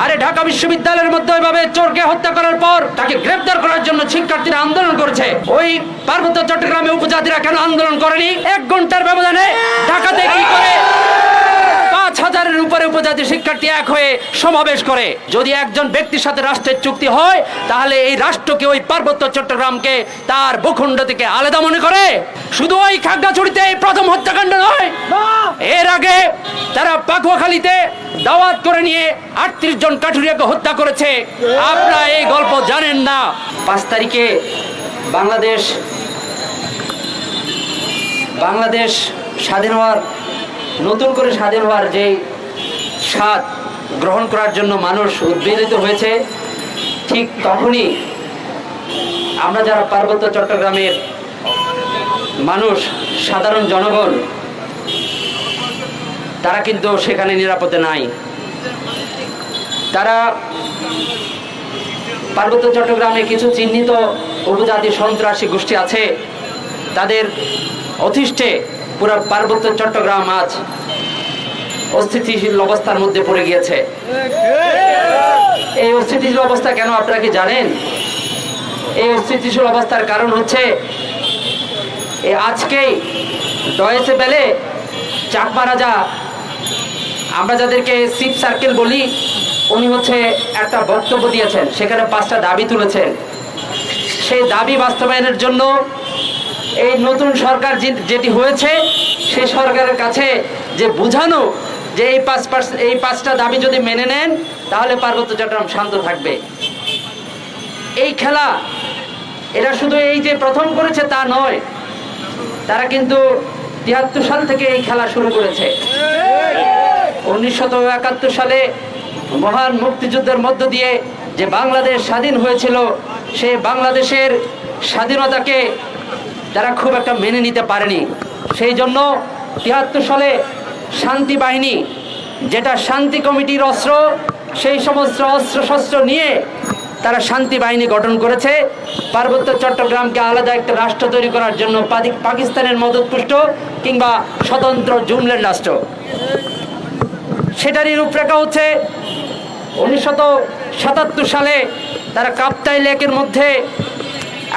আরে ঢাকা বিশ্ববিদ্যালয়ের মধ্যে ওইভাবে চোরকে হত্যা করার পর তাকে গ্রেফতার করার জন্য শিক্ষার্থীরা আন্দোলন করেছে। ওই পার্বত্য চট্টগ্রামে উপজাতিরা কেন আন্দোলন করেনি? 1 ঘন্টার ব্যবধানে ঢাকাতে কি করে 5,000-এর উপরে উপজাতি শিক্ষার্থী এক হয়ে সমাবেশ করে। যদি একজন ব্যক্তির সাথে রাষ্ট্রের চুক্তি হয়, তাহলে এই রাষ্ট্রকে ওই পার্বত্য চট্টগ্রামকে তার ভূখণ্ড থেকে আলাদা মনে করে। শুধু ওই খাগড়াছড়িতে এই প্রথম হত্যাকাণ্ড নয়, এর আগে তারা পাকুয়াখালীতে দাওয়াত করে নিয়ে 38 জন কাঠুরিয়াকে হত্যা করেছে। আপনারা এই গল্প জানেন না। 5 তারিখে বাংলাদেশ স্বাধীন হওয়ার, নতুন করে স্বাধীন হওয়ার যে স্বাদ গ্রহণ করার জন্য মানুষ উদ্বেলিত হয়েছে, ঠিক তখনই আমরা যারা পার্বত্য চট্টগ্রামের মানুষ, সাধারণ জনগণ, তারা কিন্তু সেখানে নিরাপদে নাই। তারা পার্বত্য চট্টগ্রামে কিছু চিহ্নিত উপজাতি সন্ত্রাসী গোষ্ঠী আছে, তাদের অতিষ্ঠে পুরো পার্বত্য চট্টগ্রাম আজ অস্থিতিশীল অবস্থার মধ্যে পড়ে গিয়েছে। এই অস্থিতিশীল অবস্থা কেন আপনারা কি জানেন? এই অস্থিতিশীল অবস্থার কারণ হচ্ছে আজকেই ডয়েচে বেলে চাকমা রাজা, আমরা যাদেরকে চিফ সার্কেল বলি, উনি হচ্ছে একটা বক্তব্য দিয়েছেন, সেখানে 5টা দাবি তুলেছেন। সেই দাবি বাস্তবায়নের জন্য এই নতুন সরকার যেটি হয়েছে, সেই সরকারের কাছে যে বুঝানো যে এই 5টা দাবি যদি মেনে নেন, তাহলে পার্বত্য চট্টগ্রাম শান্ত থাকবে। এই খেলা এরা শুধু এই যে প্রথম করেছে তা নয়, তারা কিন্তু 73 সাল থেকে এই খেলা শুরু করেছে। 1971 সালে মহান মুক্তিযুদ্ধের মধ্য দিয়ে যে বাংলাদেশ স্বাধীন হয়েছিল, সেই বাংলাদেশের স্বাধীনতাকে তারা খুব একটা মেনে নিতে পারেনি। সেই জন্য 73 সালে শান্তি বাহিনী, যেটা শান্তি কমিটির অস্ত্র, সেই সমস্ত অস্ত্রশস্ত্র নিয়ে তারা শান্তি বাহিনী গঠন করেছে পার্বত্য চট্টগ্রামকে আলাদা একটা রাষ্ট্র তৈরি করার জন্য, পাকিস্তানের মদতপুষ্ট কিংবা স্বতন্ত্র জুমল্যান্ড রাষ্ট্র। সেটারই রূপরেখা হচ্ছে 1977 সালে তারা কাপ্তাই লেকের মধ্যে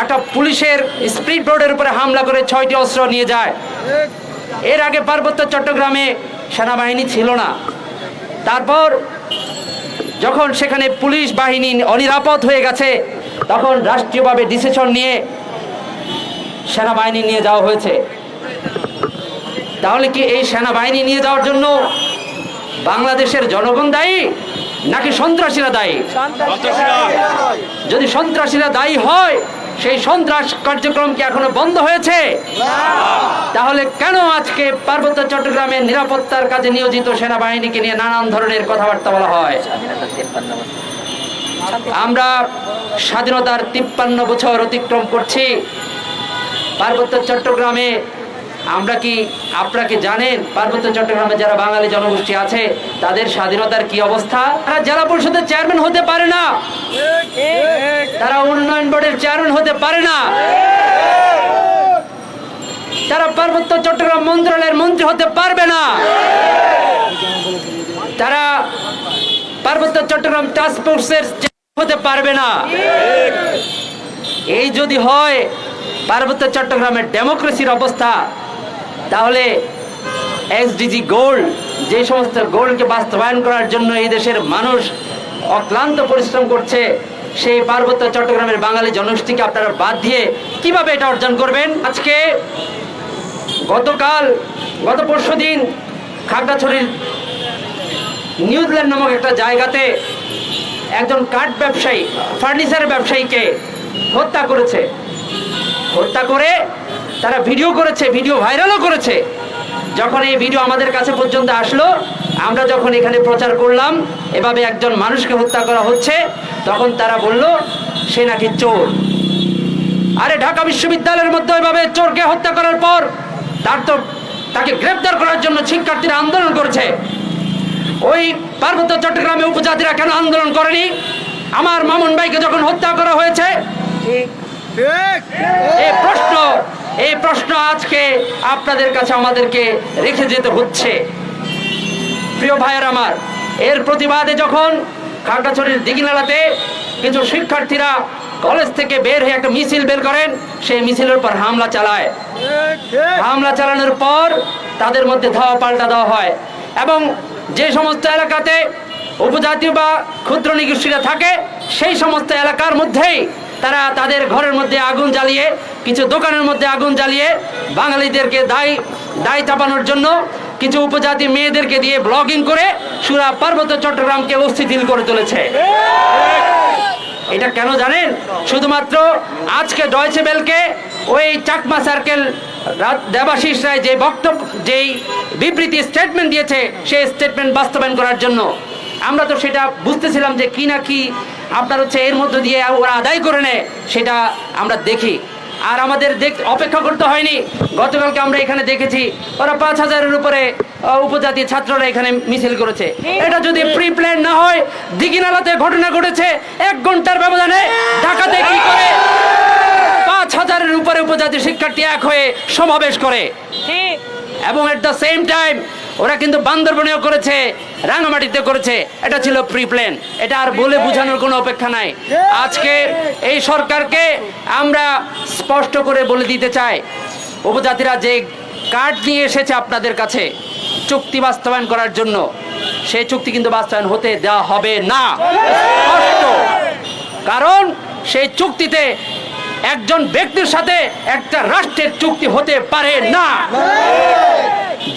একটা পুলিশের স্পিড বোর্ডের উপরে হামলা করে 6টি অস্ত্র নিয়ে যায়। এর আগে পার্বত্য চট্টগ্রামে সেনাবাহিনী ছিল না। তারপর যখন সেখানে পুলিশ বাহিনী অনিরাপদ হয়ে গেছে, তখন রাষ্ট্রীয়ভাবে ডিসিশন নিয়ে সেনাবাহিনী নিয়ে যাওয়া হয়েছে। তাহলে কি এই সেনাবাহিনী নিয়ে যাওয়ার জন্য বাংলাদেশের জনগণ দায়ী নাকি সন্ত্রাসীরা দায়ী? যদি সন্ত্রাসীরা দায়ী হয়, সেই সন্ত্রাস কার্যক্রম কি এখনো বন্ধ হয়েছে? তাহলে কেন আজকে পার্বত্য চট্টগ্রামের নিরাপত্তার কাজে নিয়োজিত সেনাবাহিনীকে নিয়ে নানান ধরনের কথাবার্তা বলা হয়? আমরা স্বাধীনতার 53 বছর অতিক্রম করছি। পার্বত্য চট্টগ্রামে আপনারা কি জানেন পার্বত্য চট্টগ্রামে যারা বাঙালি জনগোষ্ঠী আছে, তাদের স্বাধীনতার কি অবস্থা? তারা জেলা পরিষদের চেয়ারম্যান হতে পারে না, তারা উন্নয়ন বোর্ডের চেয়ারম্যান হতে পারে না, তারা পার্বত্য চট্টগ্রাম মন্ত্রণালয়ের মন্ত্রী হতে পারবে না, তারা পার্বত্য চট্টগ্রাম টাস্ক ফোর্সের হতে পারবে না। এই যদি হয় পার্বত্য চট্টগ্রামের ডেমোক্রেসির অবস্থা, তাহলে এসডিজি গোল্ড, যে সমস্ত গোলকে বাস্তবায়ন করার জন্য এই দেশের মানুষ অক্লান্ত পরিশ্রম করছে, সেই পার্বত্য চট্টগ্রামের বাঙালি জনগোষ্ঠীকে আপনারা বাদ দিয়ে কিভাবে এটা অর্জন করবেন? আজকে গত পরশুদিন খাগড়াছড়ির নিউজিল্যান্ড নামক একটা জায়গাতে একজন কাঠ ব্যবসায়ী, ফার্নিচার ব্যবসায়ীকে হত্যা করেছে। হত্যা করে তারা ভিডিও করেছে, ভিডিও ভাইরালও করেছে। যখন এই ভিডিও আমাদের কাছে পর্যন্ত আসলো, আমরা যখন এখানে প্রচার করলাম এভাবে একজন মানুষকে হত্যা করা হচ্ছে, তখন তারা বলল সে নাকি চোর। আরে ঢাকা বিশ্ববিদ্যালয়ের মধ্যে ওইভাবে চোরকে হত্যা করার পর তাকে গ্রেফতার করার জন্য শিক্ষার্থীরা আন্দোলন করেছে। ওই পার্বত্য চট্টগ্রামে উপজাতিরা কেন আন্দোলন করেনি? আমার মামুন ভাইকে যখন হত্যা করা হয়েছে, এই প্রশ্ন আজকে আপনাদের কাছে আমাদেরকে রেখে যেতে হচ্ছে। প্রিয় ভাইয়ের আমার, এর প্রতিবাদে যখন খাগড়াছড়ির দিঘিনালাতে কিছু শিক্ষার্থীরা কলেজ থেকে বের হয়ে একটা মিছিল বের করেন, সেই মিছিলের উপর হামলা চালায়। হামলা চালানোর পর তাদের মধ্যে ধাওয়া পাল্টা দেওয়া হয় এবং যে সমস্ত এলাকাতে উপজাতীয় বা ক্ষুদ্র নৃগোষ্ঠীরা থাকে সেই সমস্ত এলাকার মধ্যেই তারা তাদের ঘরের মধ্যে আগুন জ্বালিয়ে, কিছু দোকানের মধ্যে আগুন জ্বালিয়ে বাঙালিদেরকে দায় চাপানোর জন্য কিছু উপজাতি মেয়েদেরকে দিয়ে ব্লগিং করে সুরা পার্বত্য চট্টগ্রামকে অস্থিতিশীল করে তুলেছে। এটা কেন জানেন? শুধুমাত্র আজকে ডয়চে বেলকে ওই চাকমা সার্কেল দেবাশিস রায় যে বক্তব্য, যেই বিবৃতি স্টেটমেন্ট দিয়েছে সেই স্টেটমেন্ট বাস্তবায়ন করার জন্য আমরা তো সেটা বুঝতেছিলাম যে কি না কি আপনার হচ্ছে এর মধ্য দিয়ে ওরা আদায় করে নেয়, সেটা আমরা দেখি। আর আমাদের অপেক্ষা করতে হয়নি। গতকালকে আমরা এখানে দেখেছি ওরা 5,000-এর উপরে উপজাতি ছাত্ররা এখানে মিছিল করেছে। এটা যদি প্রি প্ল্যান না হয়, দিঘিনালাতে ঘটনা ঘটেছে 1 ঘন্টার ব্যবধানে, ঢাকাতে কি করে 5,000-এর উপরে উপজাতি শিক্ষার্থী এক হয়ে সমাবেশ করে, এবং এট দ্য সেম টাইম ওরা কিন্তু বান্দরবনেও করেছে, রাঙামাটিতে করেছে। এটা ছিল প্রি প্ল্যান। এটা আর বলে বোঝানোর কোনো অপেক্ষা নাই। আজকে এই সরকারকে আমরা স্পষ্ট করে বলে দিতে চাই, উপজাতিরা যে কার্ড নিয়ে এসেছে আপনাদের কাছে চুক্তি বাস্তবায়ন করার জন্য, সেই চুক্তি কিন্তু বাস্তবায়ন হতে দেওয়া হবে না, স্পষ্ট। কারণ সেই চুক্তিতে একজন ব্যক্তির সাথে একটা রাষ্ট্রের চুক্তি হতে পারে না।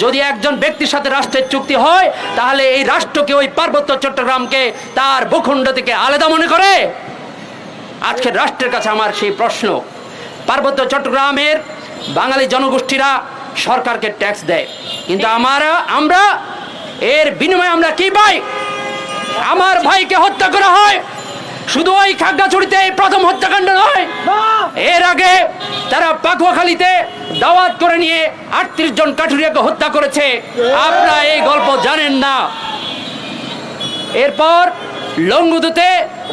যদি একজন ব্যক্তির সাথে রাষ্ট্রের চুক্তি হয়, তাহলে এই রাষ্ট্রকে, ওই পার্বত্য চট্টগ্রামকে তার ভূখণ্ড থেকে আলাদা মনে করে। আজকের রাষ্ট্রের কাছে আমার সেই প্রশ্ন, পার্বত্য চট্টগ্রামের বাঙালি জনগোষ্ঠীরা সরকারকে ট্যাক্স দেয়, কিন্তু আমরা এর বিনিময়ে আমরা কি পাই? আমার ভাইকে হত্যা করা হয়। শুধু ওই খাগড়াছড়িতে প্রথম হত্যাকাণ্ড নয়, এর আগে তারা পাকুয়াখালীতে দাওয়াত করে নিয়ে 38 জন কাঠুরিয়াকে হত্যা করেছে। আপনারা এই গল্প জানেন না। এরপর লংগুদুতে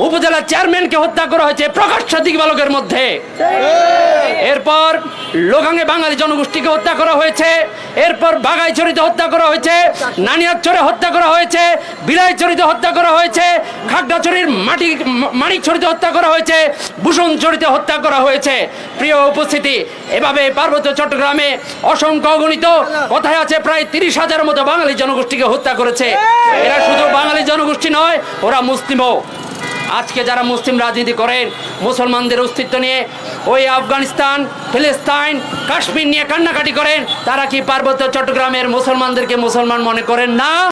উপজেলা চেয়ারম্যানকে হত্যা করা হয়েছে প্রকাশ্য দিগবালকের মধ্যে। এরপর লোগাঙে বাঙালি জনগোষ্ঠীকে হত্যা করা হয়েছে। এরপর বাগাইছড়িতে হত্যা করা হয়েছে, নানিয়ারচরে হত্যা করা হয়েছে, বিলাইছড়িতে হত্যা করা হয়েছে, খাগড়াছড়ির মানিকছড়িতে হত্যা করা হয়েছে, ভূষণছড়িতে হত্যা করা হয়েছে। প্রিয় উপস্থিতি, এভাবে পার্বত্য চট্টগ্রামে অসংখ্য অগণিত, কথায় আছে প্রায় 30,000 মতো বাঙালি জনগোষ্ঠীকে হত্যা করেছে। এরা শুধু বাঙালি জনগোষ্ঠী নয়, ওরা মুসলিমও। আজকে যারা মুসলিম রাজনীতি করেন, মুসলমানদের অস্তিত্ব নিয়ে ওই আফগানিস্তান, ফিলিস্তিন, কাশ্মীর নিয়ে কান্নাকাটি করেন, তারা কি পার্বত্য চট্টগ্রামের মুসলমানদেরকে মুসলমান মনে করেন না?